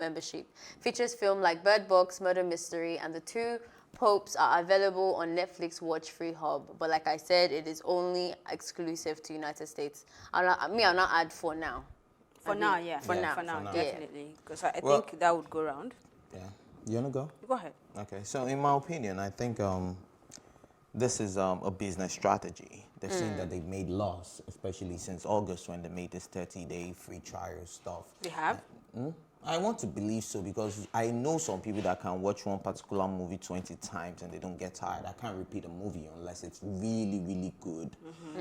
membership. Features films like Bird Box, Murder Mystery, and The Two Popes are available on Netflix Watch Free Hub. But like I said, it is only exclusive to United States. I'll not add for now. For now, yeah. For now. For now, Yeah. definitely. Because I think that would go round. Yeah. You want to go? Go ahead. Okay. So in my opinion, I think this is a business strategy. They've seen that they've made loss, especially since August when they made this 30-day free trial stuff. They have? I want to believe so because I know some people that can watch one particular movie 20 times and they don't get tired. I can't repeat a movie unless it's really, really good.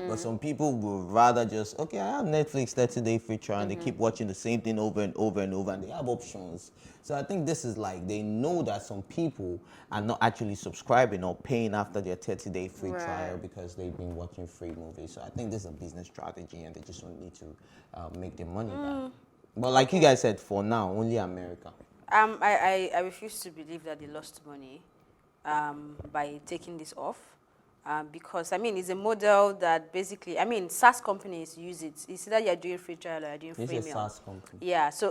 But some people would rather just, okay, I have Netflix 30-day free trial and they keep watching the same thing over and over and over and they have options. So I think this is like, they know that some people are not actually subscribing or paying after their 30-day free trial because they've been watching free movies. So I think this is a business strategy and they just don't need to make their money back. But like you guys said, for now, only America. I refuse to believe that they lost money by taking this off. Because, I mean, it's a model that basically, I mean, SaaS companies use it. It's either you're doing free trial or you're doing freemium. It's a SaaS company. Yeah, so,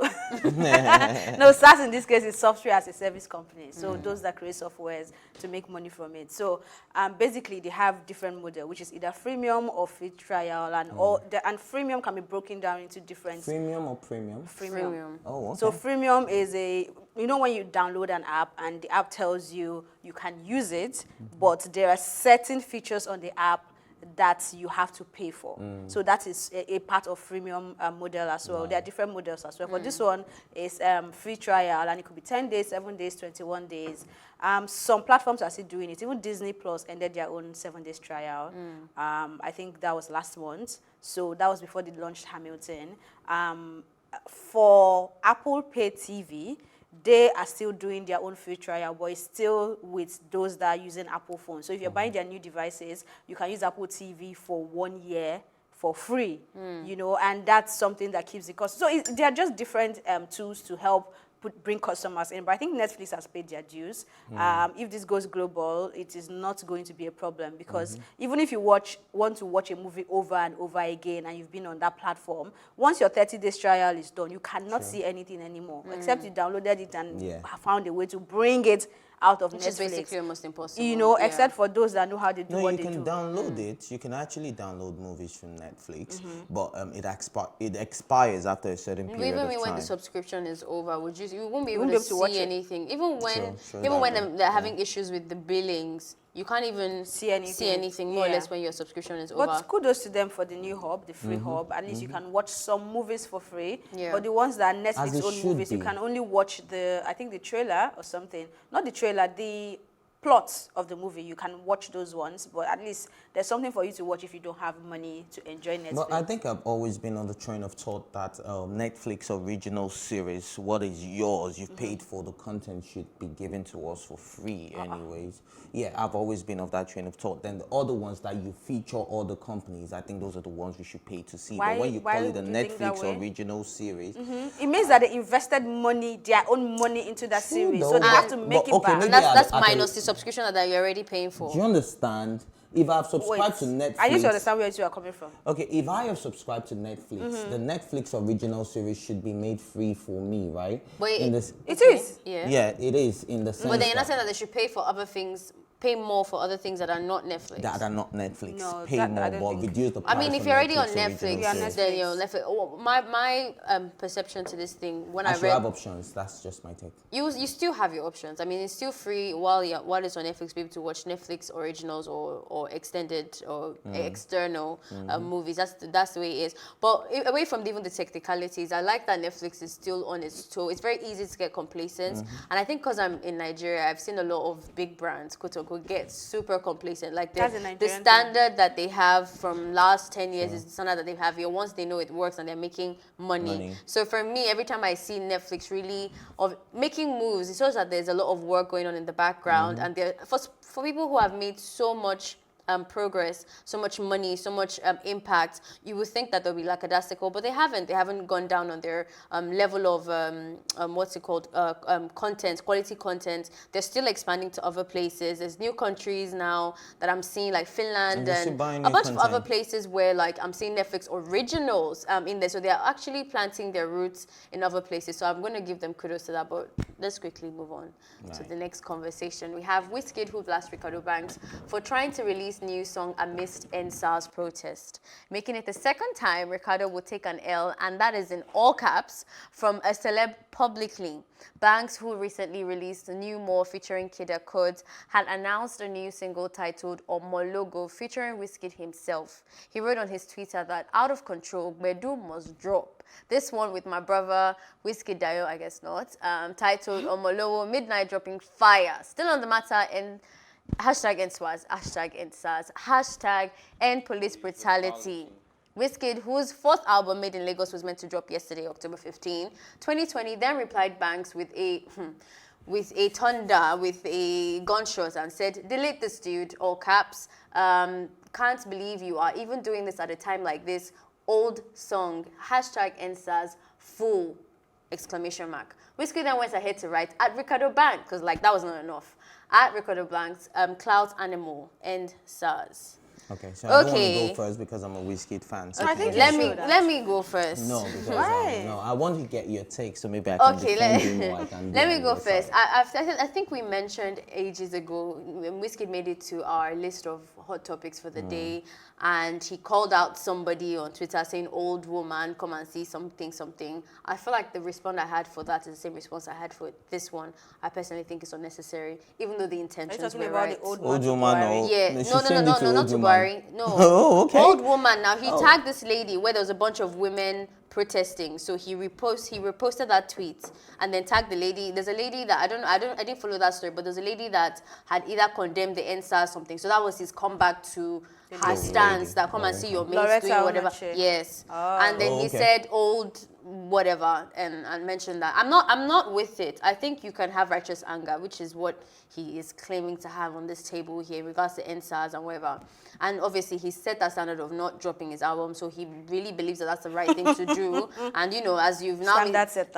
no, SaaS in this case is software as a service company. So those that create softwares to make money from it. So basically they have different model, which is either freemium or free trial. And and freemium can be broken down into different. Freemium or premium? Freemium. Oh, okay. So freemium is you know when you download an app and the app tells you you can use it, but there are certain features on the app that you have to pay for. So that is a part of freemium model as well. There are different models as well. But this one is free trial, and it could be 10 days, 7 days, 21 days. Some platforms are still doing it. Even Disney Plus ended their own 7 days trial. I think that was last month. So that was before they launched Hamilton. For Apple Pay TV, they are still doing their own free trial, but it's still with those that are using Apple phones. So if you're buying their new devices, you can use Apple TV for 1 year for free, you know, and that's something that keeps the cost. So they are just different tools to help bring customers in. But I think Netflix has paid their dues. If this goes global, it is not going to be a problem because even if you want to watch a movie over and over again and you've been on that platform, once your 30 days trial is done, you cannot see anything anymore, except you downloaded it and found a way to bring it out of Netflix. Which is basically almost impossible. You know, except for those that know how they do what they do. No, you can download it. You can actually download movies from Netflix, but it expires after a certain period of time. Even when the subscription is over, you won't be able to see anything. Even when they're having issues with the billings, you can't even see anything more or less when your subscription is over. But kudos to them for the new hub, the free hub. At least you can watch some movies for free. But the ones that are Netflix own movies, you can only watch I think the trailer or something. Not the trailer, the plot of the movie. You can watch those ones, but at least there's something for you to watch if you don't have money to enjoy Netflix. But I think I've always been on the train of thought that Netflix original series, what is yours, you've paid for, the content should be given to us for free anyways. Yeah, I've always been of that train of thought. Then the other ones that you feature other companies, I think those are the ones we should pay to see. But when you call it a Netflix original series... It means that they invested money, their own money into that series. So they have to make it back. And that's minus the subscription that you're already paying for. Do you understand? If I've subscribed to Netflix... I need to understand where you are coming from. Okay, if I have subscribed to Netflix, the Netflix original series should be made free for me, right? Wait, it is? Yeah, it is in the sense But then you're not saying that they should pay for other things, pay more for other things that are not Netflix. That are not Netflix. No, pay more, but reduce the price. I mean, if you're already on Netflix, Netflix. then you're Netflix. Oh, my perception to this thing, when I should read... have options. That's just my take. You still have your options. I mean, it's still free while it's on Netflix. Be able to watch Netflix originals or extended or external movies. That's the way it is. But away from even the technicalities, I like that Netflix is still on its toe. It's very easy to get complacent, and I think because I'm in Nigeria, I've seen a lot of big brands, quote unquote, get super complacent. Like the standard that they have from last 10 years is the standard that they have here. Once they know it works and they're making money. So for me, every time I see Netflix really making moves, it shows that there's a lot of work going on in the background, and for people who have made so much progress, so much money, so much impact, you would think that they'll be lackadaisical, but they haven't. They haven't gone down on their level of what's it called, content, quality content. They're still expanding to other places. There's new countries now that I'm seeing, like Finland and a bunch of other places where like I'm seeing Netflix originals in there. So they're actually planting their roots in other places. So I'm going to give them kudos to that. But let's quickly move on to the next conversation. We have Wizkid, who blasts Ricardo Banks for trying to release new song amidst NSAS protest, making it the second time Ricardo will take an L, and that is in all caps, from a celeb publicly. Banks, who recently released a new More featuring Kida Code, had announced a new single titled Omologo featuring Wizkid himself. He wrote on his Twitter that out of control, Bedu must drop. This one with my brother Wizkid Dayo, I guess not, titled Omologo, midnight dropping fire. Still on the matter in hashtag NSWAS, hashtag NSAS, hashtag end police brutality. Wizkid, whose fourth album, Made in Lagos, was meant to drop yesterday, October 15, 2020, then replied Banks with a thunder, with a gunshot, and said, delete this dude, all caps. Can't believe you are even doing this at a time like this. Old song, hashtag NSAS, full, exclamation mark. Wizkid then went ahead to write, at Ricardo Banks, because like that was not enough. At Ricardo Banks, Clout Animal, and SARS. Okay, so I don't want to go first because I'm a Wizkid fan. So I think let me go first. No, because Why? no, I want to get your take, so maybe I can defend you more. Let me go first. I think we mentioned ages ago when Wizkid made it to our list of hot topics for the day, and he called out somebody on Twitter saying, old woman, come and see something. I feel like the response I had for that is the same response I had for this one. I personally think it's unnecessary, even though the intentions were right. The old woman, Yeah, no, not to Buhari. No. Oh, okay. Old woman. Now, he tagged this lady where there was a bunch of women protesting. So he reposted that tweet and then tagged the lady. There's a lady that I didn't follow that story, but there's a lady that had either condemned the NSAS or something. So that was his comeback to her stance that come and see your mates doing whatever. Yes. And then he said old whatever and mentioned that. I'm not with it. I think you can have righteous anger, which is what he is claiming to have on this table here in regards to NSAS and whatever. And obviously he set that standard of not dropping his album, so he really believes that that's the right thing to do. And you know, as you've now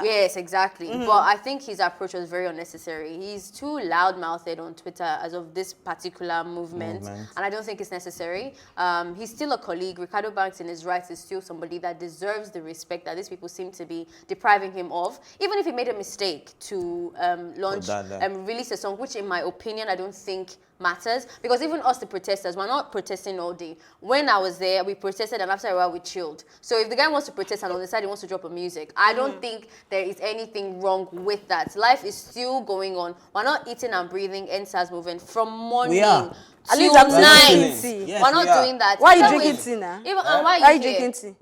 yes, exactly. But I think his approach was very unnecessary. He's too loud-mouthed on Twitter as of this particular movement. And I don't think it's necessary. He's still a colleague. Ricardo Banks, in his rights, is still somebody that deserves the respect that these people seem to be depriving him of. Even if he made a mistake to release a song, which in my opinion I don't think matters, because even us, the protesters, we're not protesting all day. When I was there, we protested, and after a while we chilled. So if the guy wants to protest and on the side he wants to drop a music, I don't think there is anything wrong with that. Life is still going on. We're not eating and breathing NSAS movement from morning At least till I'm night. tea. Yes, We're not doing that. Why are you drinking tea now? Why are you drinking tea?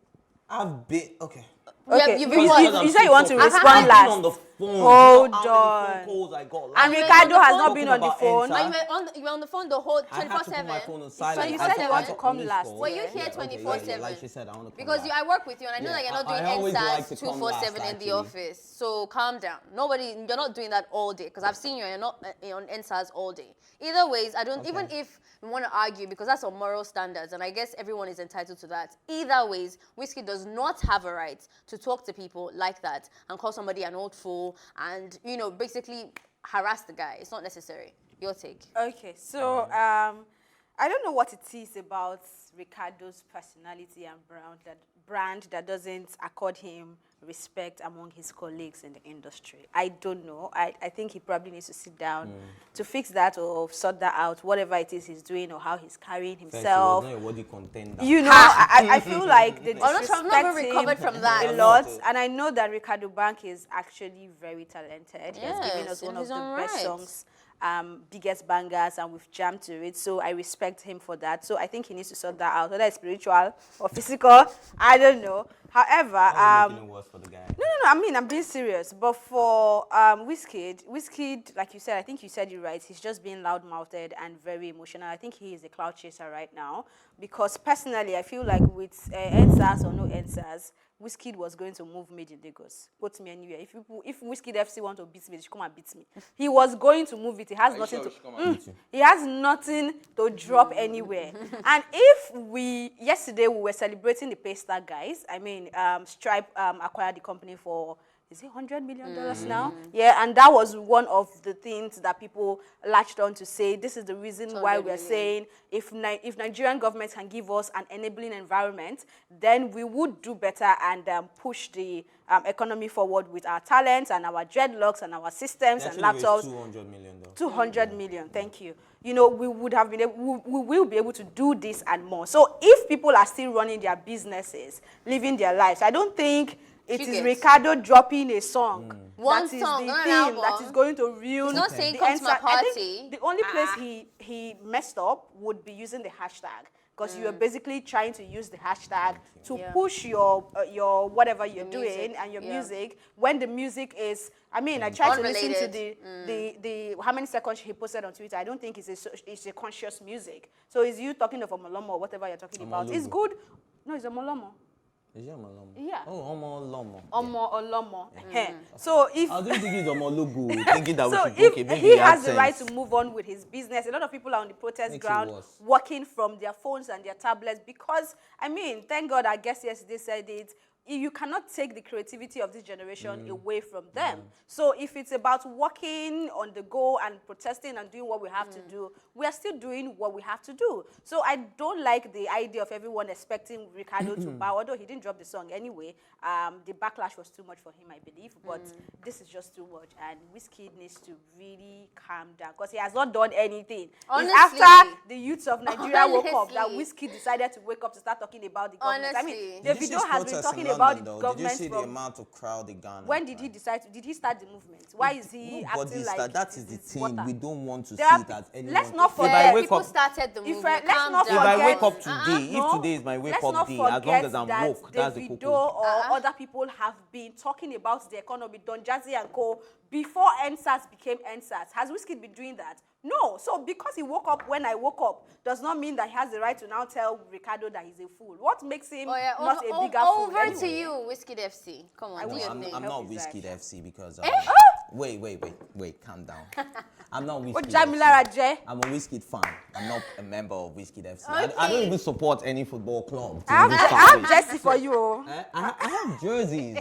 I've been okay. Okay, you've you said you want to respond last. On the last. phone. Hold How many on. phone calls I got And last Ricardo night has not talking been on the about phone. NSAS. you were on the phone the whole I had to put my 24/7. phone on silent. So you said you want to come last. Were you here Yeah, 24/7? like she said, I want to come Because last. I work with you, and I know Yeah, that you're not I doing always like NSAS to come 247 last, in the actually. office. So calm down. You're not doing that all day, because I've seen you're not on NSAS all day. Either ways, I don't, even if we want to argue, because that's on moral standards, and I guess everyone is entitled to that. Either ways, Wizkid does not have a right to talk to people like that and call somebody an old fool and, you know, basically harass the guy. It's not necessary. Your take. Okay, so I don't know what it is about Ricardo's personality and brand that doesn't accord him respect among his colleagues in the industry. I don't know. I think he probably needs to sit down to fix that or sort that out, whatever it is he's doing or how he's carrying himself. You know, I feel like they disrespect I'm not very recovered from that. a lot. And I know that Ricardo Banks is actually very talented. He has given Yes, us one in of his the own best right. songs, biggest bangers, and we've jammed to it. So I respect him for that. So I think he needs to sort that out, whether it's spiritual or physical. I don't know. However, making it worse for the guy. no. I mean, I'm being serious. But for Wizkid, like you said, I think you said it right. He's just being loud-mouthed and very emotional. I think he is a cloud chaser right now. Because personally, I feel like with NSAS or no NSAS, Wizkid was going to move made in Lagos. Put me anywhere. If Wizkid FC want to beat me, they should come and beat me. He was going to move it. He has nothing to. He has nothing to drop anywhere. And yesterday we were celebrating the Paystar guys. I mean, Stripe acquired the company for, is it $100 million now? Yeah, and that was one of the things that people latched on to say, this is the reason why we're saying if Nigerian government can give us an enabling environment, then we would do better and push the economy forward with our talents and our dreadlocks and our systems and laptops. $200 million. 200 million, thank you. You know, we would have been able, we will be able to do this and more. So if people are still running their businesses, living their lives, I don't think it is Ricardo dropping a song. One that is song, the not an thing album. that is going to ruin. He's not saying the come to my answer. I party. think the only place he messed up would be using the hashtag, because you are basically trying to use the hashtag to push your whatever you're doing and your music, when the music is. I mean, I tried to listen to the how many seconds he posted on Twitter. I don't think it's a conscious music. So is you talking of Omolomo or whatever you're talking about? It's good. No, it's Omolomo. Is it Omolomo? Yeah. Oh, Omolomo. Olomo. So if I don't think it's Omologo, thinking that so we should okay, if maybe he it has has the right sense. to move on with his business, a lot of people are on the protest Makes it ground worse. working from their phones and their tablets because, I mean, thank God, I guess yesterday said it, you cannot take the creativity of this generation away from them. So if it's about working on the go and protesting and doing what we have to do, we are still doing what we have to do. So I don't like the idea of everyone expecting Ricardo to bow, although he didn't drop the song anyway. The backlash was too much for him, I believe, but this is just too much. And Wizkid needs to really calm down because he has not done anything. Honestly, It's after the youths of Nigeria woke up that honestly. Wizkid decided to wake up to start talking about the government. I Honestly. mean, Did you see Davido has been protests talking in about London, the though? government Did you see the from. amount of crowd they garnered? When did he decide to, did he start the movement? Why is he acting like that is the it's thing. water? We don't want to There see are- it as anyone. let's not If forget- I wake people up, started the movement. let's Calm not down. if I forget- wake up today, No, if today is my wake let's up not day, as long forget as I'm that woke, that's the Davido cooking. or other people have been talking about the economy, Don Jazzy and co, before NSAS became NSAS. Has Wizkid been doing that? No. So because he woke up when I woke up does not mean that he has the right to now tell Ricardo that he's a fool. What makes him not a bigger fool? Over anyway? to you, Wizkid FC. Come on, do your I'm thing. not Help his Wizkid life. FC because wait, calm down. I'm not Oh, Wizkid Jamila FC. Raje. I'm a Wizkid fan. I'm not a member of Wizkid FC. I don't even support any football club. to I even have start with. Jesse for you. Oh. I have jerseys.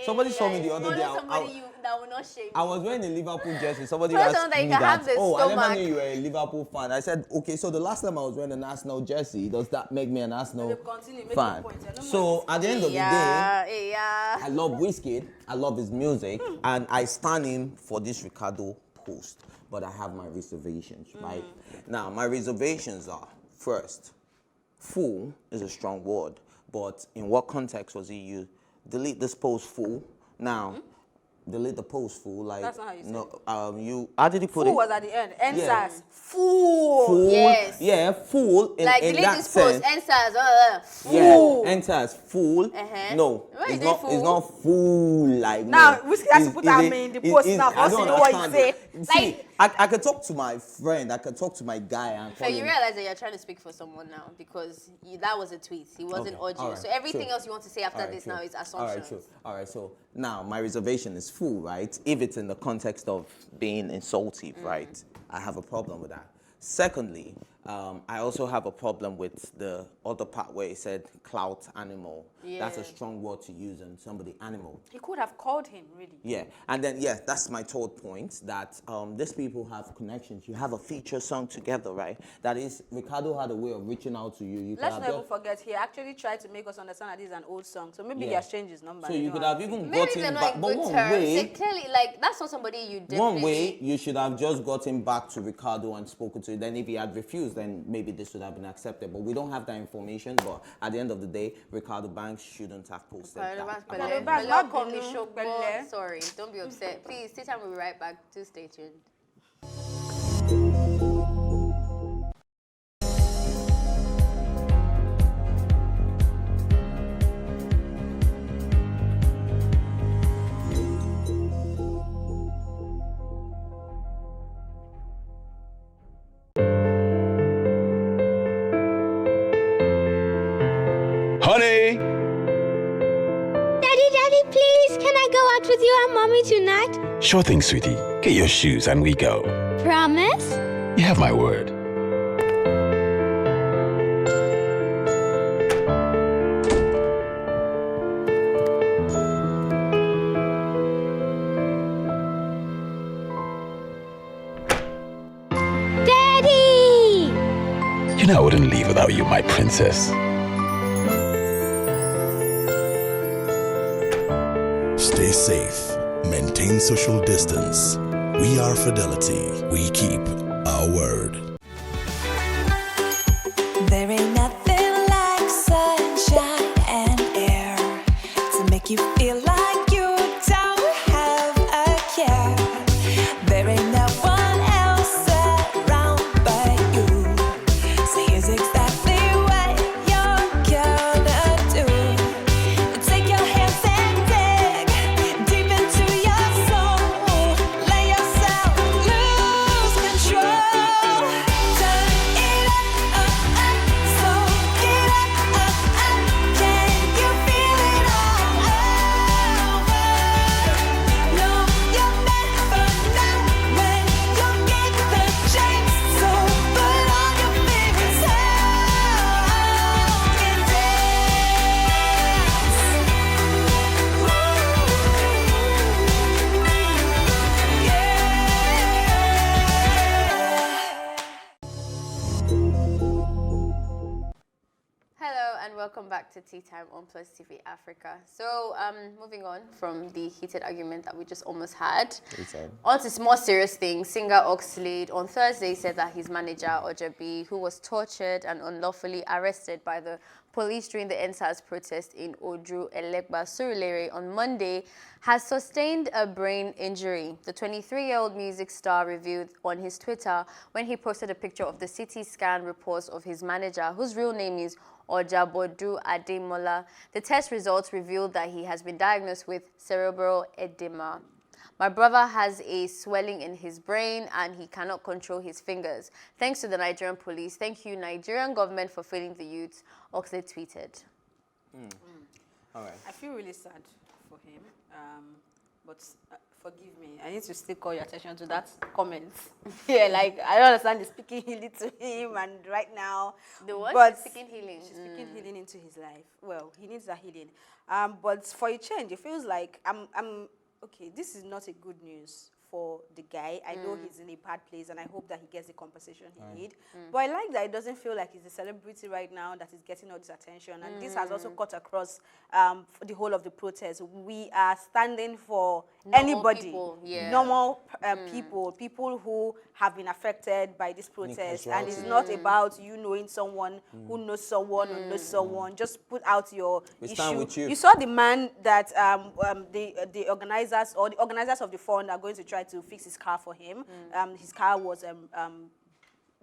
Somebody saw me the other day. That will not shame I was wearing a Liverpool jersey. Somebody Tell asked someone that you me can that, have the I never stomach." knew you were a Liverpool fan. I said, okay, so the last time I was wearing an Arsenal jersey, does that make me an Arsenal They've continued making fan? points. I don't So at the end of the day, Yeah. I love Wizkid, I love his music, and I stand him for this Ricardo post. But I have my reservations, right? Now, my reservations are, first, fool is a strong word, but in what context was he used? Delete this post, fool. Now, delete the post, fool. Like, That's not how you said no, how did he put Fool it? was at the end. NSAS. Yeah. Fool. Fool. Yes. Yeah, fool. Like, in delete that this post, sense. NSAS. Yeah, Fool. enters fool. Uh-huh. No, Why it's is it not. fool? It's not fool. Like Now, no. Wizkid has to It's- put it's our a- name in the it- post it's- now, I because don't you know what he understand say. it. See, I could talk to my friend. I could talk to my guy and So call you him. realize that you're trying to speak for someone now because that was a tweet. He wasn't Okay, audio. alright, So everything true. else you want to say after Alright, this true. now is Alright, assumptions. true. Alright, so now my reservation is full, right? If it's in the context of being insultive, right? I have a problem with that. Secondly, I also have a problem with the other part where it said clout animal. That's a Yeah. strong word to use on somebody animal. He could have called him, really. Yeah, and then that's my third point, that these people have connections. You have a feature song together, right? That is, Ricardo had a way of reaching out to you. You could Let's have never just- forget, he actually tried to make us understand that this is an old song. So maybe he Yeah. has changed his number. So you could have even Maybe gotten they're not back, in but good one terms. So way, clearly, like, that's not somebody you definitely... one way you should have just gotten back to Ricardo and spoken to him. Then if he had refused, then maybe this would have been accepted. But we don't have that information. But at the end of the day, Ricardo Banks shouldn't have posted that. Sorry, don't be upset. Please, stay time. We'll be right back. Do stay tuned. out with you and mommy tonight? Sure thing, sweetie. Get your shoes and we go. Promise? You have my word. Daddy! You know I wouldn't leave without you, my princess. Stay safe. Maintain social distance. We are Fidelity. We keep our word. There ain't nothing like sunshine and air to make you feel like you don't have a care. There ain't no one else around but you. So here's exactly what you're gonna do. Take your hands and dig deep into your soul. Let yourself lose control. Turn it up, so get up. Can you feel it all over? No, you'll never know when you'll get the chance. So put on your favorite song and Hello and welcome back to Tea Time on Plus TV Africa. So, moving on from the heated argument that we just almost had, on to more serious things. Singer Oxlade on Thursday said that his manager Ojabi, who was tortured and unlawfully arrested by the police during the NSAS protest in Odru Elekba Surulere on Monday, has sustained a brain injury. The 23-year-old music star revealed on his Twitter when he posted a picture of the CT scan reports of his manager, whose real name is Ojabodu Ademola. The test results revealed that he has been diagnosed with cerebral edema. My brother has a swelling in his brain and he cannot control his fingers. Thanks to the Nigerian police. Thank you, Nigerian government, for failing the youth, Oxlade tweeted. All right. I feel really sad for him, but forgive me. I need to still call your attention to that comment. Yeah, like I don't understand the speaking healing to him, and right now, The what? But Speaking healing. she's speaking healing into his life. Well, he needs that healing. But for a change, it feels like I'm okay. This is not a good news for the guy. I know he's in a bad place, and I hope that he gets the compensation he needs. But I like that it doesn't feel like he's a celebrity right now that is getting all this attention. And this has also cut across the whole of the protest. We are standing for Normal anybody, people, yeah. normal people who have been affected by this protest. And it's not about you knowing someone who knows someone or knows someone. Just put out your We issue. stand with you. You saw the man that the organizers or the organizers of the fund are going to try to fix his car for him. His car was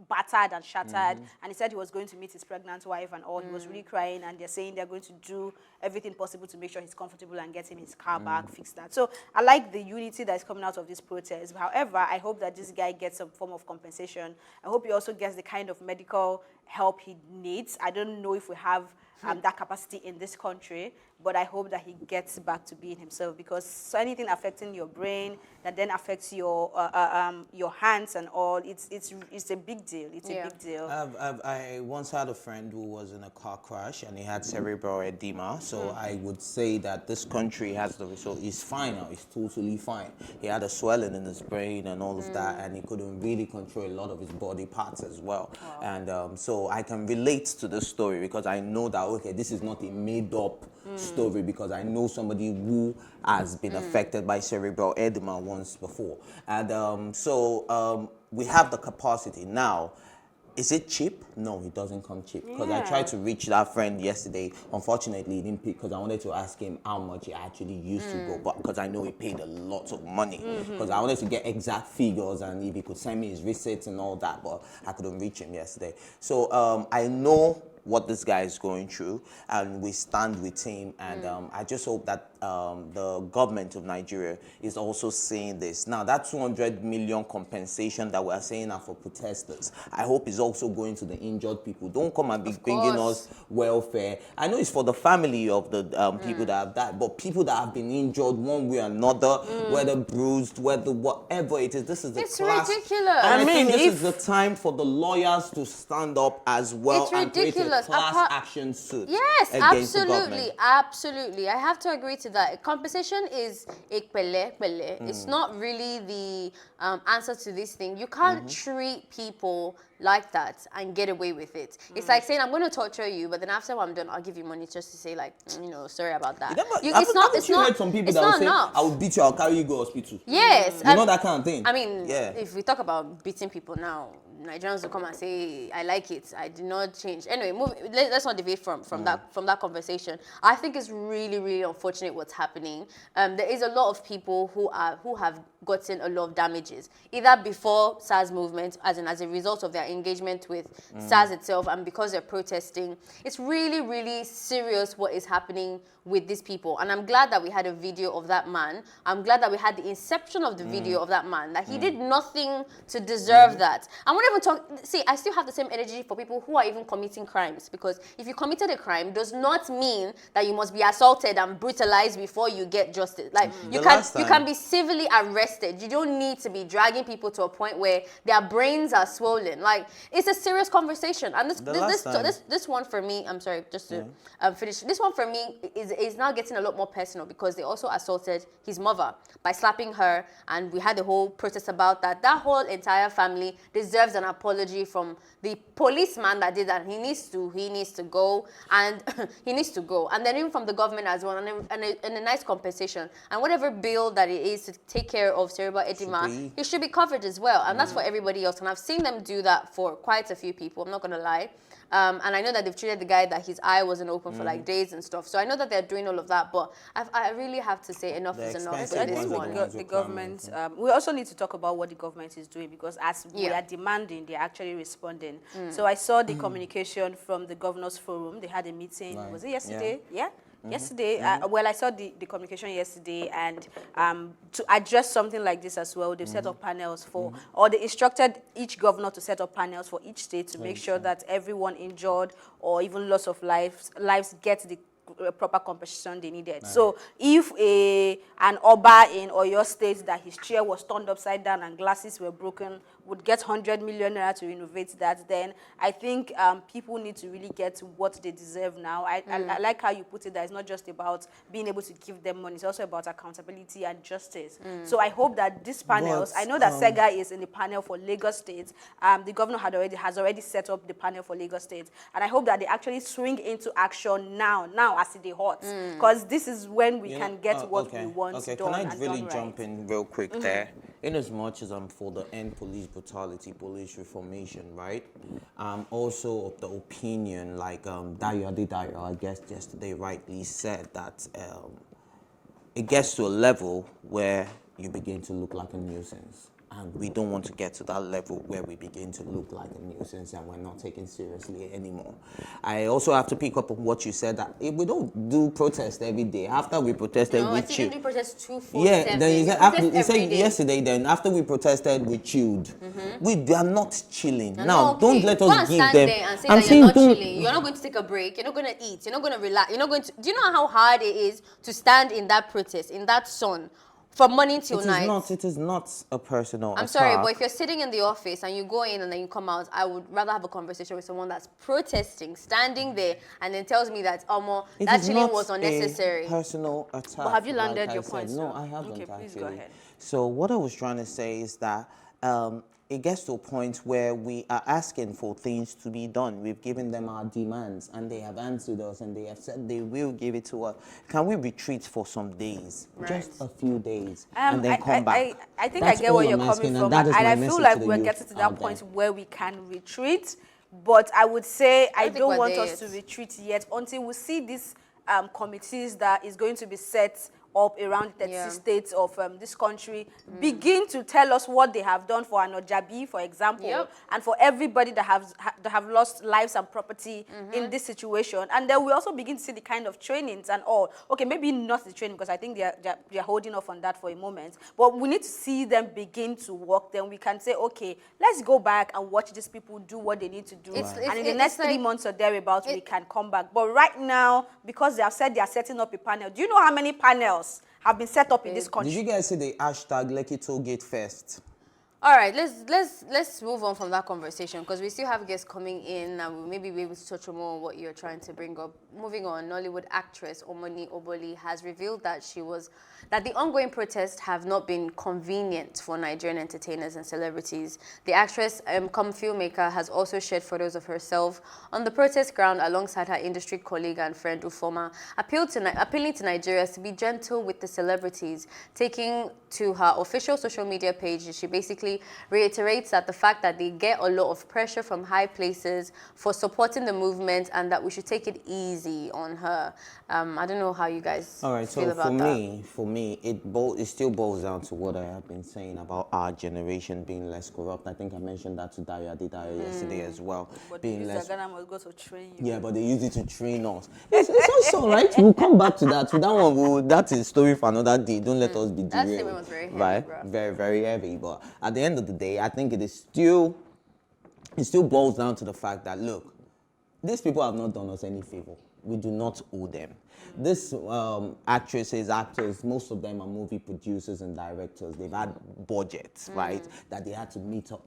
battered and shattered, and he said he was going to meet his pregnant wife and all. He was really crying, and they're saying they're going to do everything possible to make sure he's comfortable and get him his car back, fix that. So I like the unity that is coming out of this protest. However, I hope that this guy gets some form of compensation. I hope he also gets the kind of medical help he needs. I don't know if we have that capacity in this country, but I hope that he gets back to being himself, because anything affecting your brain that then affects your hands and all, it's a big deal. It's a big deal. I once had a friend who was in a car crash and he had cerebral edema. So I would say that this country has the result. He's fine now. He's totally fine. He had a swelling in his brain and all of that, and he couldn't really control a lot of his body parts as well. Wow. And so I can relate to this story because I know that, okay, this is not a made-up story, because I know somebody who has been affected by cerebral edema once before. And so we have the capacity now. Is it cheap? No, it doesn't come cheap. Because I tried to reach that friend yesterday. Unfortunately, he didn't pick, because I wanted to ask him how much he actually used to go, but because I know he paid a lot of money. Because I wanted to get exact figures and if he could send me his receipts and all that, but I couldn't reach him yesterday. So I know what this guy is going through, and we stand with him, and I just hope that the government of Nigeria is also saying this. Now, that 200 million compensation that we are saying are for protesters, I hope is also going to the injured people. Don't come and be bringing us welfare. I know it's for the family of the people that have died, but people that have been injured one way or another, whether bruised, whether whatever it is, this is the It's class. ridiculous. And I think mean, this is the time for the lawyers to stand up as well It's and create a ridiculous. class action suit Yes, against the absolutely, government. absolutely. I have to agree to that. Compensation is pele. It's not really the answer to this thing. You can't treat people like that and get away with it. It's like saying, I'm going to torture you, but then after I'm done, I'll give you money just to say, like, sorry about that. Haven't you heard some people it's that will not say, enough. I will beat you, I'll carry you go hospital? Yes. You know that kind of thing? I mean, yeah. if we talk about beating people now, Nigerians will come and say, I like it. I did not change. Anyway, let's not deviate from that conversation. I think it's really, really unfortunate what's happening. There is a lot of people who have gotten a lot of damages, either before SARS movement, as a result of their engagement with SARS itself, and because they're protesting. It's really, really serious what is happening with these people. And I'm glad that we had a video of that man. I'm glad that we had the inception of the video of that man, that he did nothing to deserve that. I won't even talk, see, I still have the same energy for people who are even committing crimes, because if you committed a crime does not mean that you must be assaulted and brutalized before you get justice. Like, you can be civilly arrested. You don't need to be dragging people to a point where their brains are swollen. Like, it's a serious conversation. And this one for me, I'm sorry, just to finish. This one for me is now getting a lot more personal, because they also assaulted his mother by slapping her, and we had a whole protest about that. That whole entire family deserves an apology from the policeman that did that. He needs to go, and he needs to go. And then even from the government as well, and a nice compensation. And whatever bill that it is to take care of cerebral edema, it should be covered as well. And that's for everybody else. And I've seen them do that for quite a few people, I'm not going to lie. And I know that they've treated the guy that his eye wasn't open for like days and stuff. So I know that they're doing all of that, but I really have to say enough is enough. expensive I This think ones are one. the ones the who government, we also need to talk about what the government is doing, because as we Yeah. are demanding, they're actually responding. So I saw the communication from the Governors Forum. They had a meeting, was it yesterday? Yeah. Yesterday, well, I saw the communication yesterday, and to address something like this as well, they've set up panels for, or they instructed each governor to set up panels for each state to make sure that everyone injured or even loss of lives get the proper compensation they needed. So if an Oba in Oyo State that his chair was turned upside down and glasses were broken would get 100 million naira to renovate that, then I think people need to really get what they deserve now. I like how you put it, that it's not just about being able to give them money, it's also about accountability and justice. So I hope that these panels, I know that SEGA is in the panel for Lagos State. The governor has already set up the panel for Lagos State, and I hope that they actually swing into action now as it is hot, because this is when we can get what we want done. Can I and really done jump right. in real quick there? In as much as I'm for the end police brutality, police reformation, right? I'm also of the opinion, like Dayo Adedayo, I guess yesterday rightly said, that it gets to a level where you begin to look like a nuisance. And we don't want to get to that level where we begin to look like a nuisance and we're not taken seriously anymore. I also have to pick up on what you said, that if we don't do protest every day, after we protested, we I think chilled. we protest 247. Yeah, then you said, Protest you said every day. yesterday, then after we protested, we chilled. We are not chilling. You're Now, not don't okay. let Go us and give stand them. there and say I'm that saying you're not don't- chilling. You're not going to take a break. You're not going to eat. You're not going to relax. You're not going to. Do you know how hard it is to stand in that protest, in that sun, from morning till night? It is not a personal I'm sorry, but if you're sitting in the office and you go in and then you come out, I would rather have a conversation with someone that's protesting, standing there, and then tells me that, It that is chilling not was unnecessary. a personal attack. But have you like landed I your said. points No, now? I haven't Okay, please go actually. ahead. So what I was trying to say is that it gets to a point where we are asking for things to be done. We've given them our demands, and they have answered us, and they have said they will give it to us. Can we retreat for some days, just a few days, and then come back? I think That's I get where all you're I'm coming asking, from, and that is my I feel message like to the we're youth getting to that out point there. where we can retreat, but I would say I think don't we're want there us to yet. retreat yet until we see these committees that is going to be set up around 36 Yeah. states of this country begin to tell us what they have done for Anojabi, for example, Yep. and for everybody that have lost lives and property in this situation. And then we also begin to see the kind of trainings and all. Okay, maybe not the training, because I think they're holding off on that for a moment. But we need to see them begin to work. Then we can say, okay, let's go back and watch these people do what they need to do. And in the next 3 months or thereabouts, we can come back. But right now, because they have said they are setting up a panel, do you know how many panels have been set up in this country? Did you guys see the hashtag Lekki Tollgate Fest? All right, let's move on from that conversation, because we still have guests coming in and we'll maybe be able to touch more on what you're trying to bring up. Moving on, Nollywood actress Omoni Oboli has revealed that the ongoing protests have not been convenient for Nigerian entertainers and celebrities. The actress, come filmmaker, has also shared photos of herself on the protest ground alongside her industry colleague and friend Ufoma, appealing to Nigerians to be gentle with the celebrities. Taking to her official social media page, she basically reiterates that the fact that they get a lot of pressure from high places for supporting the movement and that we should take it easy on her. I don't know how you guys All right, feel so about that. for me, it still boils down to what I have been saying about our generation being less corrupt. I think I mentioned that to Dayo Adedayo yesterday as well. But Being less. Ghana must go to train you. Yeah, but they use it to train us. It's also right. We'll come back to that. To that one, that is a story for another day. Don't let us be That derailed. statement was very heavy, right? bro. Very, very heavy. But at the end of the day, I think it still boils down to the fact that, look, these people have not done us any favor. We do not owe them. These actresses, actors, most of them are movie producers and directors. They've had budgets, right, that they had to meet up,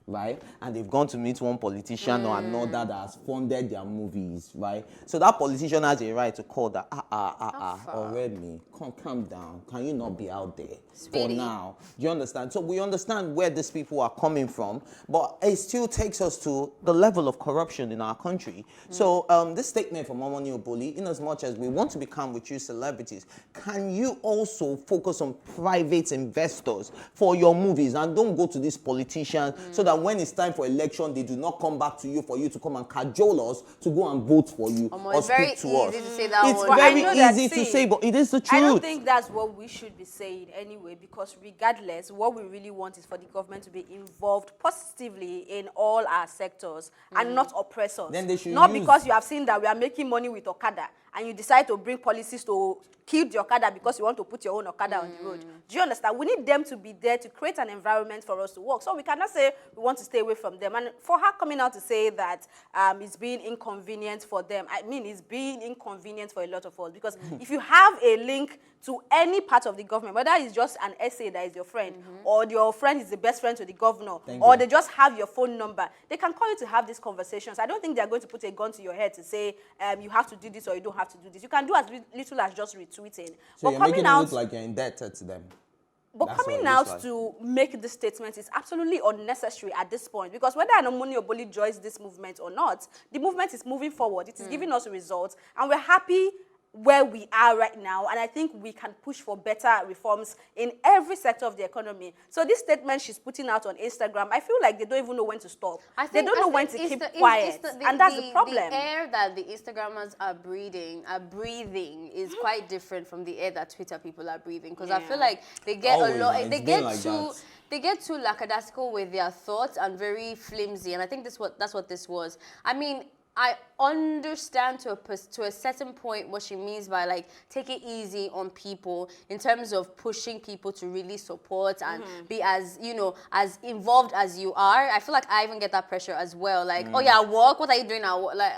right? And they've gone to meet one politician or another that has funded their movies, right? So that politician has a right to call that, already, calm down. Can you not be out there for now? Do you understand? So we understand where these people are coming from, but it still takes us to the level of corruption in our country. So this statement from Omoni Oboli, in as much as we want to become with you celebrities, can you also focus on private investors for your movies and don't go to these politicians so that when it's time for election, they do not come back to you for you to come and cajole us to go and vote for you or It's very speak to easy us. to say that It's one. But I very know that, easy to see, say, but it is the truth. I don't think that's what we should be saying anyway, because regardless, what we really want is for the government to be involved positively in all our sectors and not oppress us. Then they should not use- because you have seen that we are making money with Okada and you decide to bring policies to kill the Okada because you want to put your own Okada on the road. Do you understand? We need them to be there to create an environment for us to work. So we cannot say we want to stay away from them. And for her coming out to say that it's being inconvenient for them, I mean, it's being inconvenient for a lot of us. Because if you have a link to any part of the government, whether it's just an essay that is your friend, or your friend is the best friend to the governor, or they just have your phone number, they can call you to have these conversations. I don't think they're going to put a gun to your head to say, you have to do this or you don't have to do this. You can do as little as just retweeting. So you're making it look like you're indebted to them. But That's coming what it looks out like. to make this statement is absolutely unnecessary at this point, because whether Omoni Oboli joins this movement or not, the movement is moving forward. It is giving us results, and we're happy where we are right now, and I think we can push for better reforms in every sector of the economy. So this statement she's putting out on Instagram, I feel like they don't even know when to stop. They don't know when to keep quiet, and that's the problem. The air that the Instagrammers are breathing is quite different from the air that Twitter people are breathing. Because I feel like they get Always, a lot. man. They It's get been like too. that. They get too lackadaisical with their thoughts and very flimsy. And I think that's what this was. I mean, I understand to a certain point what she means by like take it easy on people in terms of pushing people to really support and be as as involved as you are. I feel like I even get that pressure as well. Like, oh yeah, work. What are you doing now? Like,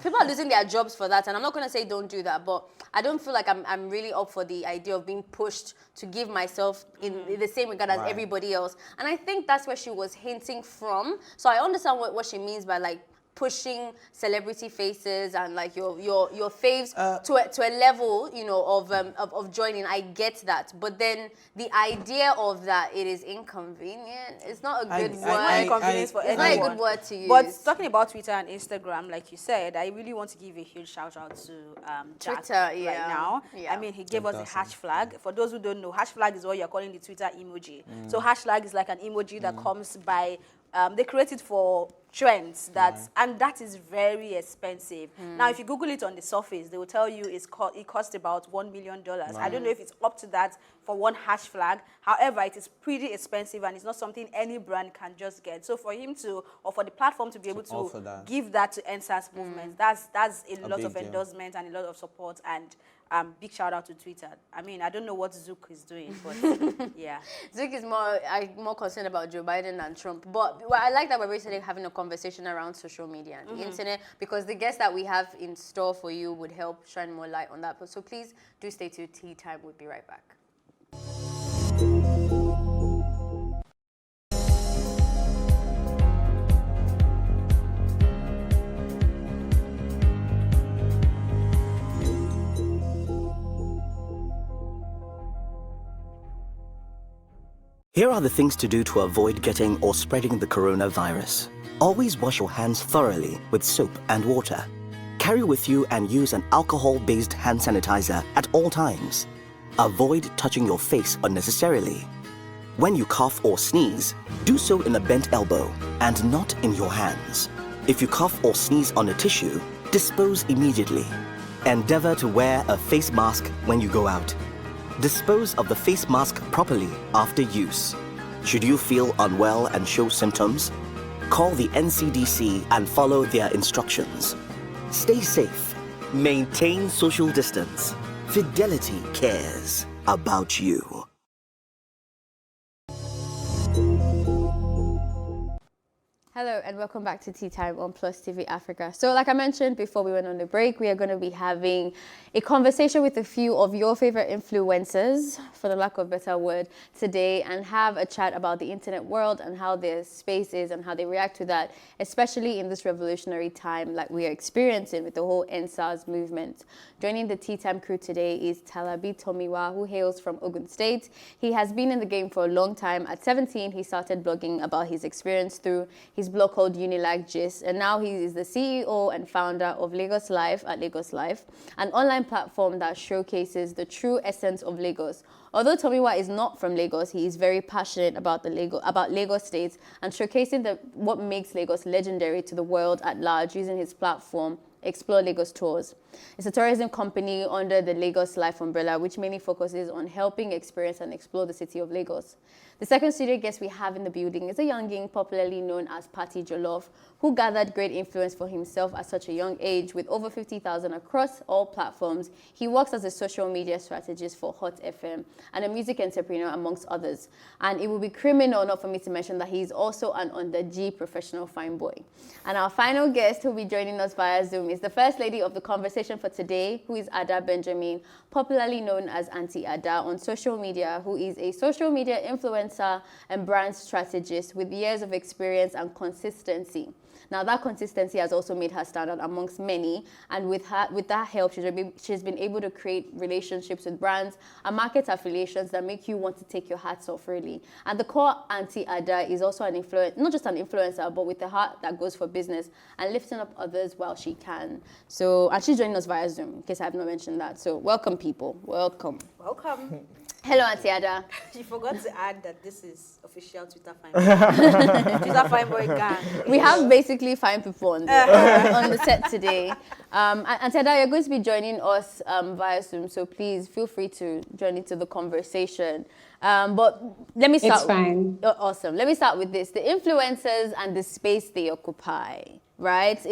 people are losing their jobs for that, and I'm not gonna say don't do that, but I don't feel like I'm really up for the idea of being pushed to give myself in the same regard as everybody else. And I think that's where she was hinting from. So I understand what she means by like pushing celebrity faces and like your faves to a level of joining. I get that, but then the idea of that it is inconvenient. It's not a good word. Inconvenience for It's not a anyone. good word to use. But talking about Twitter and Instagram, like you said, I really want to give a huge shout out to Jack Twitter, right yeah. now. Yeah. I mean, he gave us a hash flag. For those who don't know, hash flag is what you're calling the Twitter emoji. So hash flag is like an emoji that comes by they create it for trends and that is very expensive. Now, if you Google it on the surface, they will tell you it costs about $1 million. I don't know if it's up to that for one hash flag. However, it is pretty expensive and it's not something any brand can just get. So for him to, or for the platform to be able to give that to NSAS movement, that's a lot of endorsement and a lot of support, and big shout out to Twitter. I mean, I don't know what Zook is doing, but yeah. Zook is more concerned about Joe Biden and Trump. But I like that we're basically having a conversation around social media and the internet, because the guests that we have in store for you would help shine more light on that. So please do stay tuned. Tea Time. We'll be right back. Here are the things to do to avoid getting or spreading the coronavirus. Always wash your hands thoroughly with soap and water. Carry with you and use an alcohol-based hand sanitizer at all times. Avoid touching your face unnecessarily. When you cough or sneeze, do so in a bent elbow and not in your hands. If you cough or sneeze on a tissue, dispose immediately. Endeavor to wear a face mask when you go out. Dispose of the face mask properly after use. Should you feel unwell and show symptoms, call the NCDC and follow their instructions. Stay safe. Maintain social distance. Fidelity cares about you. Hello and welcome back to Tea Time on Plus TV Africa. So like I mentioned before we went on the break, we are going to be having a conversation with a few of your favorite influencers, for the lack of a better word, today, and have a chat about the internet world and how their space is and how they react to that, especially in this revolutionary time like we are experiencing with the whole NSAS movement. Joining the Tea Time crew today is Talabi Tomiwa, who hails from Ogun State. He has been in the game for a long time. At 17, he started blogging about his experience through his blog called Unilag Gist, and now he is the CEO and founder of Lagos Life at Lagos Life, an online platform that showcases the true essence of Lagos. Although Tomiwa is not from Lagos, he is very passionate about Lagos State and showcasing what makes Lagos legendary to the world at large using his platform Explore Lagos Tours. It's a tourism company under the Lagos Life umbrella, which mainly focuses on helping experience and explore the city of Lagos. The second studio guest we have in the building is a younging popularly known as Patty Jollof, who gathered great influence for himself at such a young age with over 50,000 across all platforms. He works as a social media strategist for Hot FM and a music entrepreneur amongst others. And it would be criminal not for me to mention that he is also an on the G professional fine boy. And our final guest who will be joining us via Zoom is the first lady of the conversation for today, who is Ada Benjamin, popularly known as Auntie Ada on social media, who is a social media influencer and brand strategist with years of experience and consistency. Now, that consistency has also made her stand out amongst many, and with that help, she's been able to create relationships with brands and market affiliations that make you want to take your hats off, really. And the core Auntie Ada is also an not just an influencer, but with a heart that goes for business and lifting up others while she can. So, and she's joining us via Zoom, in case I have not mentioned that. So, welcome, people. Welcome. Welcome. Hello, Auntie Ada. You forgot to add that this is official Twitter Fine Boy. Twitter Fine Boy gang. We have basically fine people on the set today. Auntie Ada, you're going to be joining us via Zoom, so please feel free to join into the conversation. But let me start. It's fine. Awesome. Let me start with this. The influencers and the space they occupy, right?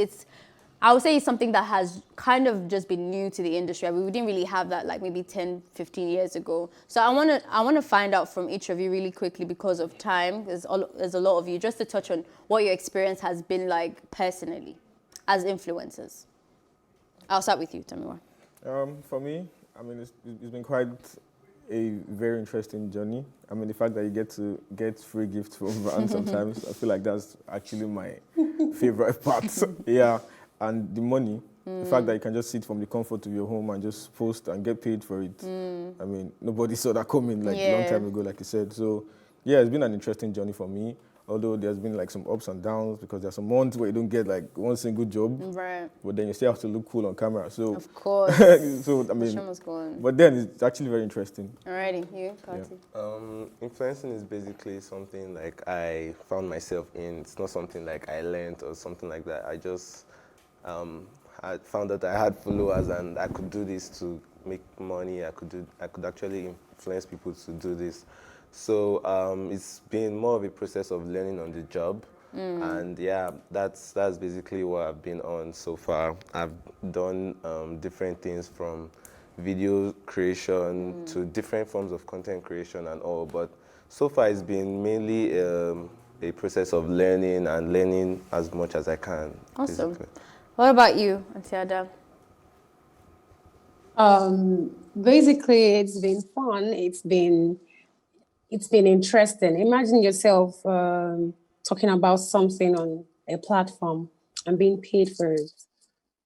I would say it's something that has kind of just been new to the industry. I mean, we didn't really have that like maybe 10, 15 years ago. So I want to find out from each of you really quickly, because of time, there's a lot of you, just to touch on what your experience has been like personally as influencers. I'll start with you, Tomiwa. For me, I mean, it's been quite a very interesting journey. I mean, the fact that you get to get free gifts from brands sometimes, I feel like that's actually my favorite part. Yeah. And the money, the fact that you can just sit from the comfort of your home and just post and get paid for it. I mean, nobody saw that coming a long time ago, like you said. So, yeah, it's been an interesting journey for me. Although there's been like some ups and downs because there's some months where you don't get like one single job, Right. but then you still have to look cool on camera. So, Of course. so I mean, Show must go on. but then it's actually very interesting. Alrighty, you, Kati. Influencing is basically something like I found myself in. It's not something like I learned or something like that. I just I found that I had followers and I could do this to make money. I could actually influence people to do this. So it's been more of a process of learning on the job. And yeah, that's basically what I've been on so far. I've done different things from video creation to different forms of content creation and all. But so far it's been mainly a process of learning and learning as much as I can. Awesome. Basically. What about you, Antiada? Basically, it's been fun. It's been interesting. Imagine yourself talking about something on a platform and being paid for it.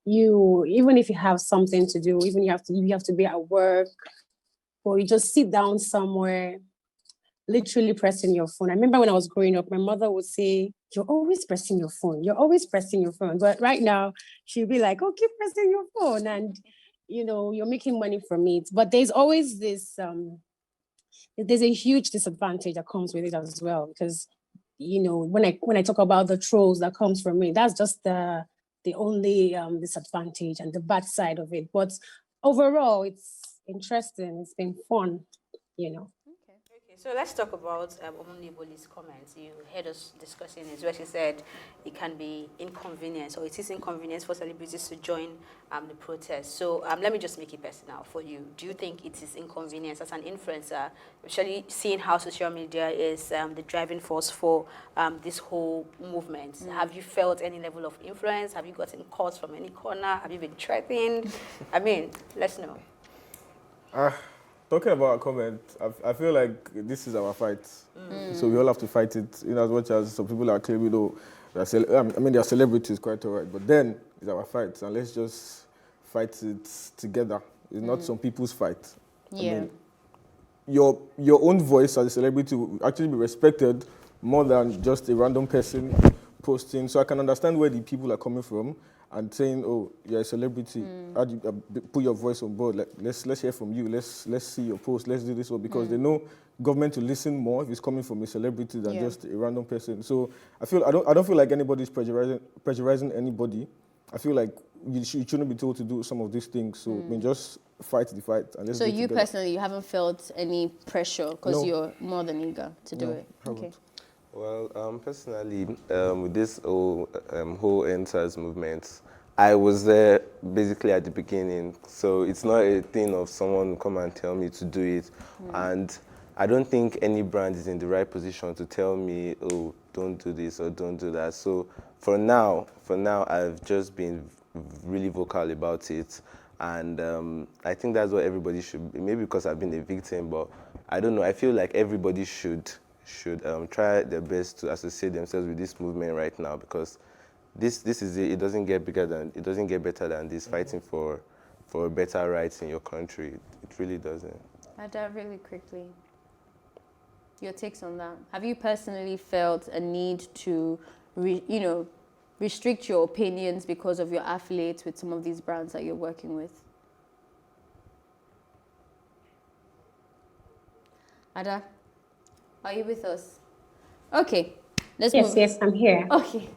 Even if you have something to do, even you have to be at work, or you just sit down somewhere, literally pressing your phone. I remember when I was growing up, my mother would say, "You're always pressing your phone. You're always pressing your phone." But right now, she'll be like, "Oh, keep pressing your phone," and you're making money from it. But there's always this. There's a huge disadvantage that comes with it as well, because when I talk about the trolls that comes from it, that's just the only disadvantage and the bad side of it. But overall, it's interesting. It's been fun. Okay, so let's talk about Omoniboli's comments. You heard us discussing it, where she said it can be inconvenience, or it is inconvenience for celebrities to join the protest. So let me just make it personal for you. Do you think it is inconvenience as an influencer, especially seeing how social media is the driving force for this whole movement? Have you felt any level of influence? Have you gotten calls from any corner? Have you been threatened? I mean, let's know. Talking about a comment, I feel like this is our fight. So we all have to fight it. As much as some people are claiming, they're celebrities, quite all right. But then it's our fight, and let's just fight it together. It's not some people's fight. Yeah. I mean, your own voice as a celebrity will actually be respected more than just a random person posting. So I can understand where the people are coming from and saying, "Oh, you're a celebrity. How do you put your voice on board? Like, let's hear from you. Let's see your post. Let's do this one," because they know government will listen more if it's coming from a celebrity than just a random person. So I don't feel like anybody's pressurizing anybody. I feel like you shouldn't be told to do some of these things. So I mean, just fight the fight and let's. So do it you together. personally, you haven't felt any pressure because No. you're more than eager to do it. haven't. Okay. Well, personally, with this whole NSAS movement, I was there basically at the beginning. So it's not a thing of someone come and tell me to do it. And I don't think any brand is in the right position to tell me, "Oh, don't do this or don't do that." So for now, I've just been really vocal about it. And I think that's what everybody should be. Maybe because I've been a victim, but I don't know. I feel like everybody should try their best to associate themselves with this movement right now, because this is it. It doesn't get better than this. Fighting for better rights in your country, it really doesn't. Ada, really quickly, your takes on that. Have you personally felt a need to, restrict your opinions because of your affiliates with some of these brands that you're working with? Ada, are you with us? Okay, let's move. Yes, I'm here. Okay.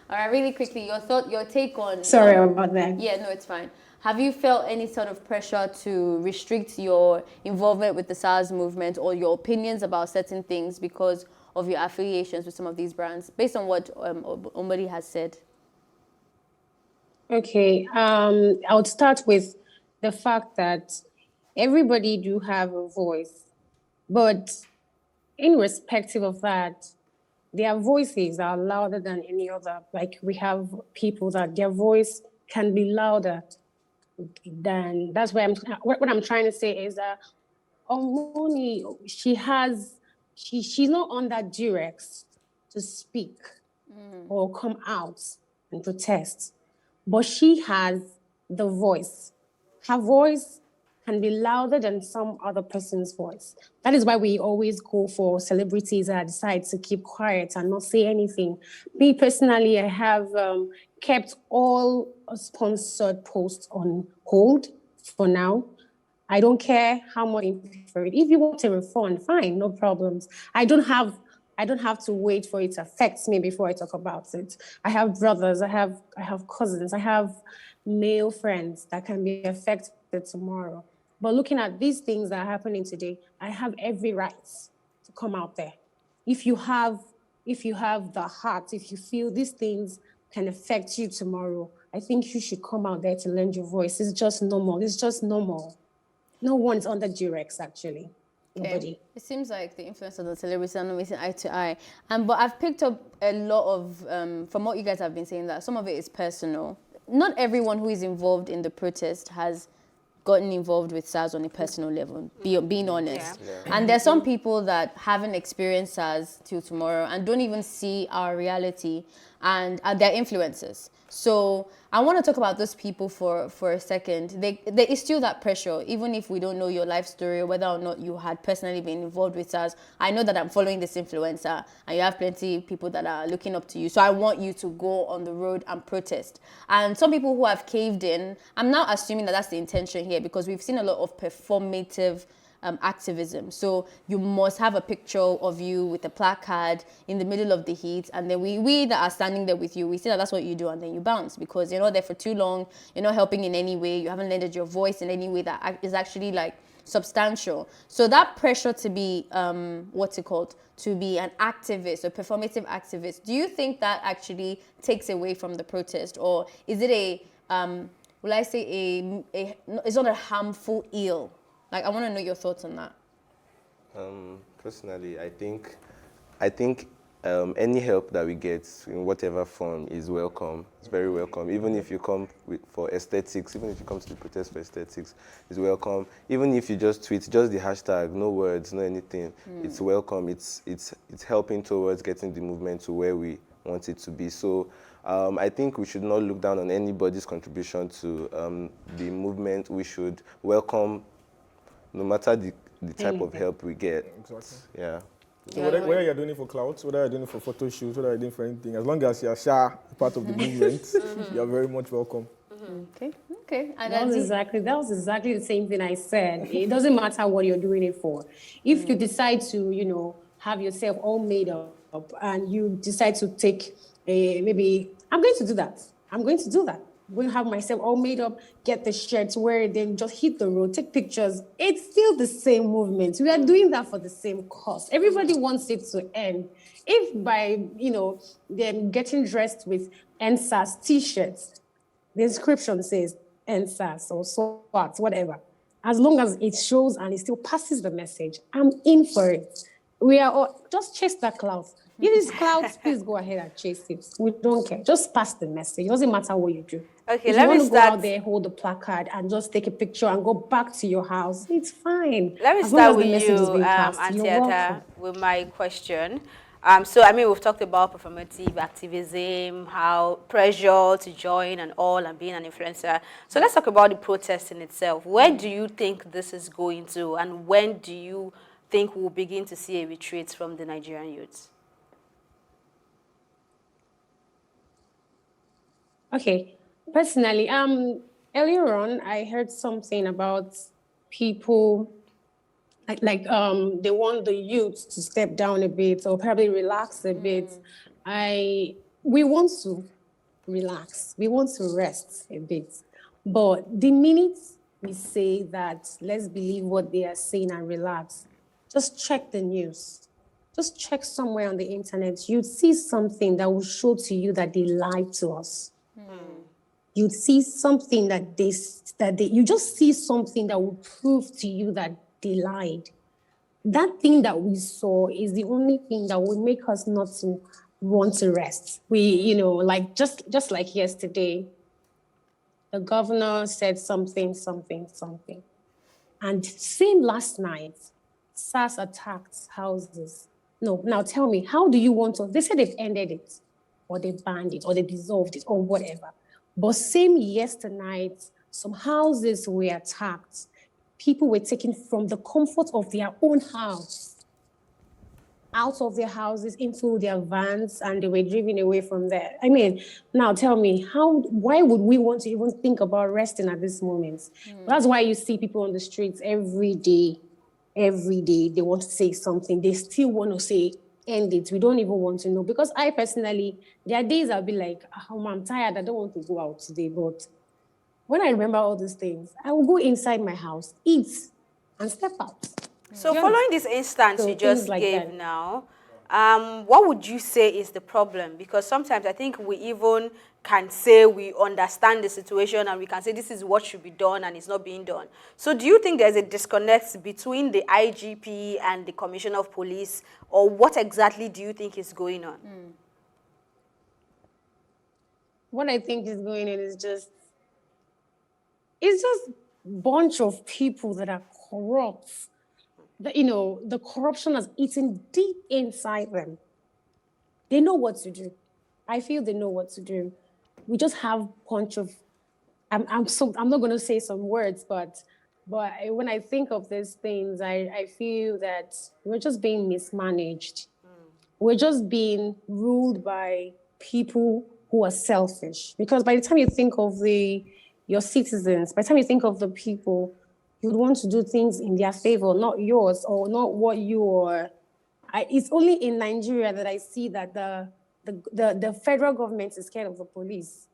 All right, really quickly, your take on... Sorry about that. Yeah, no, it's fine. Have you felt any sort of pressure to restrict your involvement with the SARS movement or your opinions about certain things because of your affiliations with some of these brands, based on what Omori has said? Okay, I would start with the fact that everybody do have a voice, but irrespective of that, their voices are louder than any other. Like, we have people that their voice can be louder than, that's why what I'm trying to say is that Omoni, she's not under duress to speak or come out and protest, but she has the voice. Her voice can be louder than some other person's voice. That is why we always go for celebrities that decide to keep quiet and not say anything. Me personally, I have kept all sponsored posts on hold for now. I don't care how much for it. If you want a refund, fine, no problems. I don't have to wait for it to affect me before I talk about it. I have brothers, I have cousins, I have male friends that can be affected tomorrow. But looking at these things that are happening today, I have every right to come out there. If you have the heart, if you feel these things can affect you tomorrow, I think you should come out there to lend your voice. It's just normal. It's just normal. No one's under duress, actually. Nobody. It seems like the influence of the celebrities are not meeting eye to eye. But I've picked up a lot of, from what you guys have been saying, that some of it is personal. Not everyone who is involved in the protest has gotten involved with SARS on a personal level, being honest. Yeah. And there's some people that haven't experienced SARS till tomorrow and don't even see our reality and their influences. So I want to talk about those people for a second. There is still that pressure, even if we don't know your life story or whether or not you had personally been involved with SARS. I know that I'm following this influencer and you have plenty of people that are looking up to you. So I want you to go on the road and protest. And some people who have caved in, I'm now assuming that that's the intention here because we've seen a lot of performative activism. So you must have a picture of you with a placard in the middle of the heat, and then we that are standing there with you, we see that that's what you do, and then you bounce because you're not there for too long, you're not helping in any way, you haven't lended your voice in any way that is actually like substantial. So that pressure to be to be an activist, a performative activist, do you think that actually takes away from the protest, or is it it's not a harmful ill? Like, I want to know your thoughts on that. Personally, I think any help that we get in whatever form is welcome. It's very welcome. Even if you come for aesthetics, even if you come to the protest for aesthetics, it's welcome. Even if you just tweet, just the hashtag, no words, no anything, it's welcome. It's helping towards getting the movement to where we want it to be. So I think we should not look down on anybody's contribution to the movement. We should welcome no matter the type of help we get. Exactly. Yeah. So whether you're doing it for clout, whether you're doing it for photo shoots, whether you're doing it for anything, as long as you're part of the movement, you're very much welcome. Okay. And that was exactly the same thing I said. It doesn't matter what you're doing it for. If you decide to, have yourself all made up and you decide to take maybe, I'm going to do that. I'm going to have myself all made up, get the shirts, wear it, then just hit the road, take pictures. It's still the same movement. We are doing that for the same cause. Everybody wants it to end. If by, them getting dressed with NSAS t-shirts, the inscription says NSAS or SWAT, whatever, as long as it shows and it still passes the message, I'm in for it. We are all, just chase that cloud. If it's clouds, please go ahead and chase it. We don't care. Just pass the message. It doesn't matter what you do. Okay, if let me you want to start. go out there, hold the placard, and just take a picture and go back to your house, it's fine. Let me start with you, Antiata, with my question. We've talked about performative activism, how pressure to join and all, and being an influencer. So let's talk about the protest in itself. Where do you think this is going to, and when do you think we'll begin to see a retreat from the Nigerian youths? Okay, personally, earlier on, I heard something about people like they want the youth to step down a bit or probably relax a bit. We want to relax, we want to rest a bit, but the minute we say that, let's believe what they are saying and relax, just check the news. Just check somewhere on the internet. You'd see something that will show to you that they lied to us. You'd see something you just see something that will prove to you that they lied. That thing that we saw is the only thing that will make us not to want to rest. We, like just like yesterday, the governor said something. And same last night, SARS attacked houses. No, now tell me, how do you want to? They said they've ended it, or they banned it, or they dissolved it, or whatever. But same yesterday night, some houses were attacked. people were taken from the comfort of their own house, out of their houses into their vans, and they were driven away from there. I mean, now tell me, why would we want to even think about resting at this moment? That's why you see people on the streets every day, they want to say something. They still want to say, end it. We don't even want to know. Because I personally, there are days I'll be like, oh, I'm tired, I don't want to go out today. But when I remember all these things, I will go inside my house, eat, and step out. So following this instance you just gave now, what would you say is the problem? Because sometimes I think we even can say we understand the situation and we can say this is what should be done and it's not being done. So do you think there's a disconnect between the IGP and the Commissioner of Police, or what exactly do you think is going on? What I think is going on is just bunch of people that are corrupt. The corruption has eaten deep inside them. They know what to do. I feel they know what to do. We just have bunch of, I'm not going to say some words, but when I think of these things, I feel that we're just being mismanaged. We're just being ruled by people who are selfish. Because by the time you think of your citizens, by the time you think of the people, you would want to do things in their favor, not yours, or not what you are. It's only in Nigeria that I see that the federal government is scared of the police.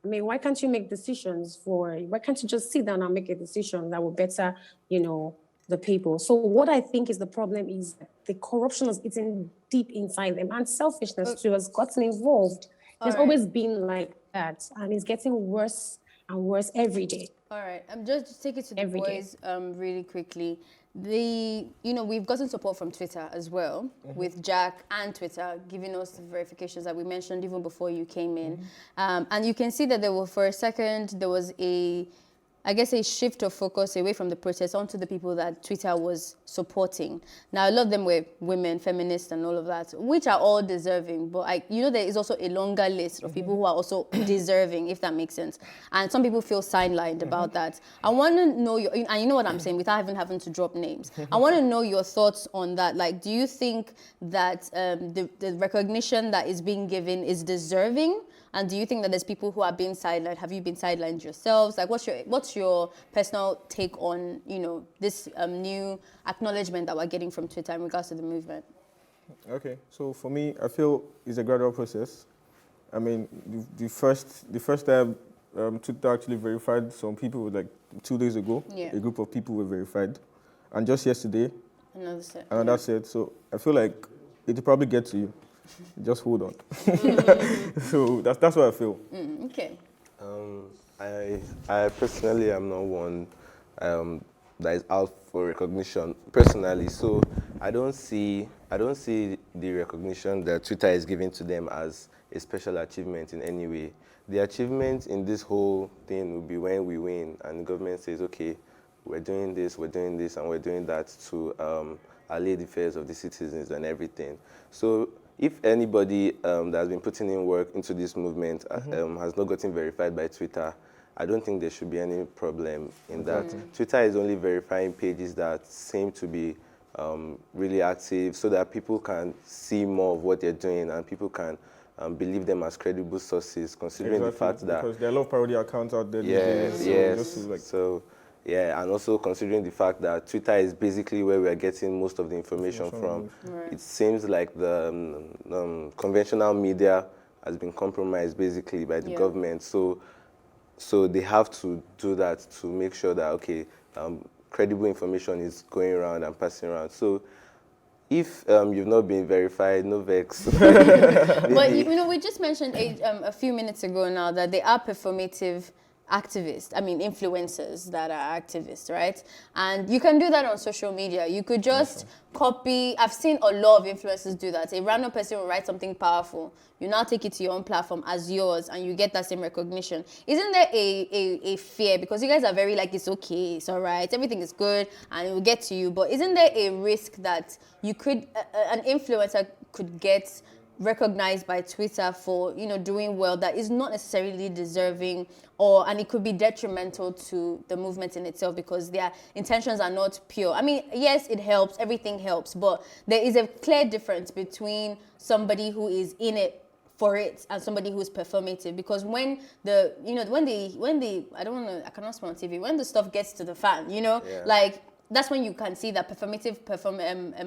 I mean, why can't you make decisions why can't you just sit down and make a decision that will better, the people? So what I think is the problem is the corruption is eating deep inside them, and selfishness too has gotten involved. It's always been like that, and it's getting worse and worse every day. All right, I'm just take it to the boys really quickly. We've gotten support from Twitter as well, with Jack and Twitter giving us the verifications that we mentioned even before you came in. And you can see that for a second, there was a shift of focus away from the protest onto the people that Twitter was supporting. Now, a lot of them were women, feminists, and all of that, which are all deserving. But there is also a longer list of people who are also deserving, if that makes sense. And some people feel sidelined about that. I want to know and you know what I'm saying, without even having to drop names. I want to know your thoughts on that. Like, do you think that the recognition that is being given is deserving? And do you think that there's people who are being sidelined? Have you been sidelined yourselves? Like, what's your personal take on, this new acknowledgement that we're getting from Twitter in regards to the movement? Okay, so for me, I feel it's a gradual process. I mean, the first time Twitter actually verified some people, like 2 days ago, a group of people were verified. And just yesterday, another set. So I feel like it will probably get to you. Just hold on. So that's what I feel. Okay. I personally am not one that is out for recognition personally. So I don't see the recognition that Twitter is giving to them as a special achievement in any way. The achievement in this whole thing will be when we win and the government says, okay, we're doing this, and we're doing that to allay the fears of the citizens and everything. So if anybody that has been putting in work into this movement has not gotten verified by Twitter, I don't think there should be any problem in that. Twitter is only verifying pages that seem to be really active so that people can see more of what they're doing and people can believe them as credible sources, considering the fact that... Because there are a lot of parody accounts out there. And also considering the fact that Twitter is basically where we are getting most of the information from. Right. It seems like the conventional media has been compromised basically by the government. So they have to do that to make sure that, okay, credible information is going around and passing around. So if you've not been verified, no vex. But we just mentioned a few minutes ago now that they are performative activists, influencers that are activists, right? And you can do that on social media. You could just copy. I've seen a lot of influencers do that. A random person will write something powerful. You now take it to your own platform as yours and you get that same recognition. Isn't there a fear? Because you guys are very like, it's okay, it's all right, everything is good and it will get to you. But isn't there a risk that you could, an influencer could get recognized by Twitter for, doing well that is not necessarily deserving, and it could be detrimental to the movement in itself because their intentions are not pure. I mean, yes, it helps, everything helps, but there is a clear difference between somebody who is in it for it and somebody who's performative, because when I cannot speak on TV, when the stuff gets to the fan, like, that's when you can see that performative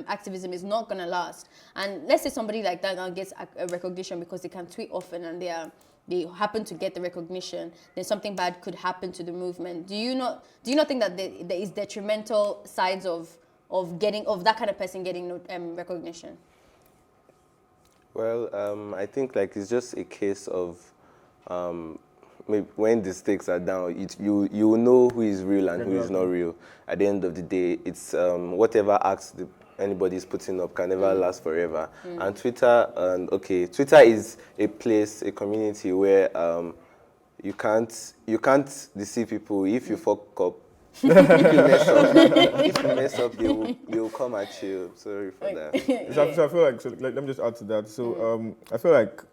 activism is not gonna last. And let's say somebody like that now gets a recognition because they can tweet often and they happen to get the recognition, then something bad could happen to the movement. Do you not think that there is detrimental sides of that kind of person getting recognition? Well, I think like it's just a case of maybe when the stakes are down, you know who is real and who is not real. At the end of the day, it's whatever acts anybody is putting up can never last forever. And Twitter is a place, a community where you can't deceive people. If you fuck up, if you mess up, they will come at you. Sorry for that. So I feel like, let me just add to that. So I feel like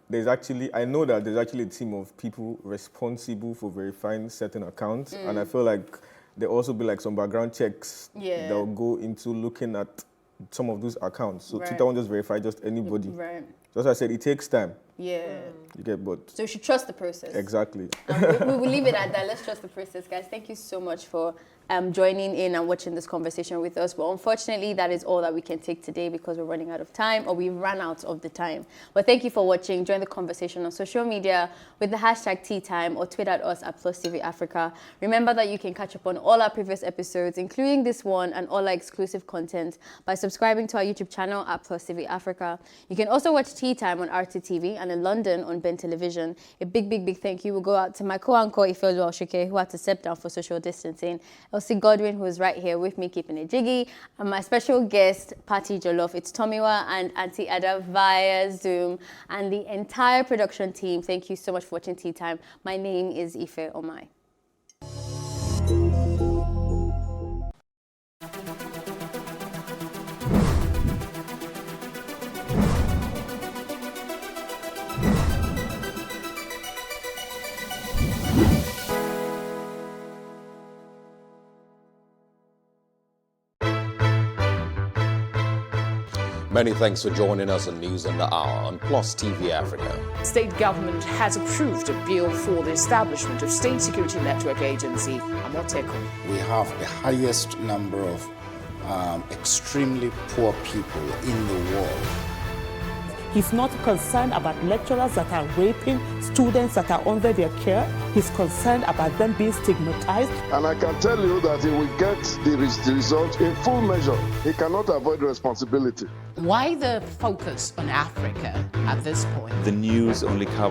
I know that there's actually a team of people responsible for verifying certain accounts, and I feel like there also be like some background checks that will go into looking at some of those accounts. So Twitter won't just verify just anybody. Right. Just as I said, it takes time. Yeah. You get bored. So you should trust the process. Exactly. We will leave it at that. Let's trust the process, guys. Thank you so much for joining in and watching this conversation with us. But unfortunately, that is all that we can take today because we're running out of time, or we ran out of the time. But thank you for watching. Join the conversation on social media with the hashtag #TeaTime or tweet at us at +TV Africa. Remember that you can catch up on all our previous episodes, including this one and all our exclusive content, by subscribing to our YouTube channel at +TV Africa. You can also watch Tea Time on RTTV and in London on Ben Television. A big, big, big thank you will go out to my co-anchor Ifeolu Oshike, who had to step down for social distancing, Elsie Godwin, who is right here with me keeping it jiggy, and my special guest, Patty Jollof. It's Tomiwa and Auntie Ada via Zoom, and the entire production team. Thank you so much for watching Tea Time. My name is Ife Omai. Many thanks for joining us on News on the Hour on +TV Africa. State government has approved a bill for the establishment of State Security Network Agency, Amoteco. We have the highest number of extremely poor people in the world. He's not concerned about lecturers that are raping students that are under their care. He's concerned about them being stigmatized. And I can tell you that he will get the result in full measure. He cannot avoid responsibility. Why the focus on Africa at this point? The news only covers